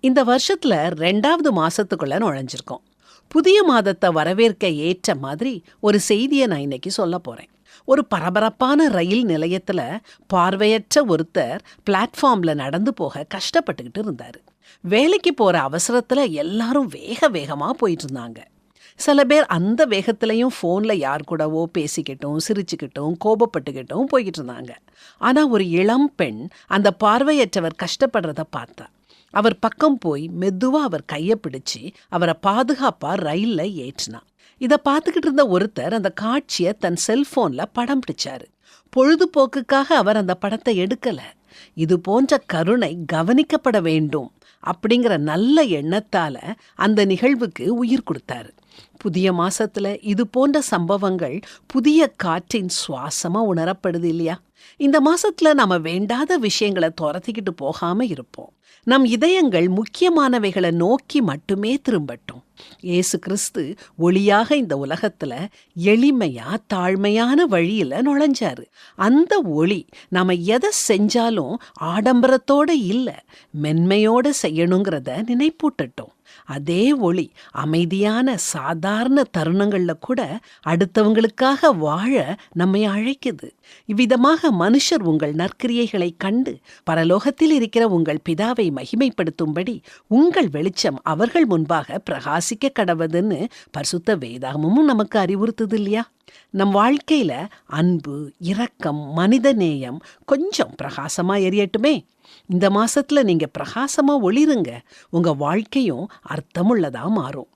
இந்த வருஷத்துல 2வது மாசத்துக்குள்ள நுழைஞ்சிருக்கோம். புதிய மாதத்தை வரவேற்க ஏற்ற மாதிரி ஒரு செய்தியை நான் இன்னைக்கு சொல்ல போறேன். ஒரு பரபரப்பான ரயில் நிலையத்துல பார்வையற்ற ஒருத்தர் பிளாட்ஃபார்ம்ல நடந்து போக கஷ்டப்பட்டுக்கிட்டு இருந்தாரு. வேலைக்கு போற அவசரத்துல எல்லாரும் வேக வேகமா போயிட்டு இருந்தாங்க. சில பேர் அந்த வேகத்திலையும் ஃபோன்ல யார் கூடவோ பேசிக்கிட்டும் சிரிச்சுக்கிட்டும் கோபப்பட்டுக்கிட்டும் போய்கிட்டு இருந்தாங்க. ஆனா ஒரு இளம் பெண் அந்த பார்வையற்றவர் கஷ்டப்படுறத பார்த்தா. அவர் பக்கம் போய் மெதுவா அவர் கையை பிடிச்சு அவரை பாதுகாப்பா ரயில்ல ஏற்றினா. இதை பார்த்துக்கிட்டு இருந்த ஒருத்தர் அந்த காட்சியை தன் செல்போன்ல படம் பிடிச்சாரு. பொழுதுபோக்குக்காக அவர் அந்த படத்தை எடுக்கல. இது போன்ற கருணை கவனிக்கப்பட வேண்டும் அப்படிங்கிற நல்ல எண்ணத்தால அந்த நிகழ்வுக்கு உயிர் கொடுத்தாரு. புதிய மாசத்துல இது போன்ற சம்பவங்கள் புதிய காற்றின் சுவாசமா உணரப்படுது இல்லையா? இந்த மாசத்துல நாம வேண்டாத விஷயங்களை துரத்திக்கிட்டு போகாம இருப்போம். நம் இதயங்கள் முக்கியமானவைகளை நோக்கி மட்டுமே திரும்பட்டும். இயேசு கிறிஸ்து ஒளியாக இந்த உலகத்துல எளிமையா தாழ்மையான வழியில நுழைஞ்சாரு. அந்த ஒளி நாம எதை செஞ்சாலும் ஆடம்பரத்தோட இல்ல, மென்மையோட செய்யணுங்கிறத நினைப்பூட்டட்டும். அதே ஒளி அமைதியான சாதாரண தருணங்கள்ல கூட அடுத்தவங்களுக்காக வாழ நம்மை அழைக்குது. இவ்விதமாக மனுஷர் உங்கள் நற்கிரியைகளை கண்டு பரலோகத்தில் இருக்கிற உங்கள் பிதாவை மகிமைப்படுத்தும்படி உங்கள் வெளிச்சம் அவர்கள் முன்பாக பிரகாசிக்க கடவுதுன்னு பரிசுத்த வேதாகமும் நமக்கு அறிவுறுத்துது இல்லையா? நம் வாழ்க்கையில அன்பு, இரக்கம், மனிதநேயம் கொஞ்சம் பிரகாசமா எரியட்டுமே. இந்த மாசத்துல நீங்க பிரகாசமா ஒளிருங்க. உங்க வாழ்க்கையும் அர்த்தமுள்ளதா மாறும்.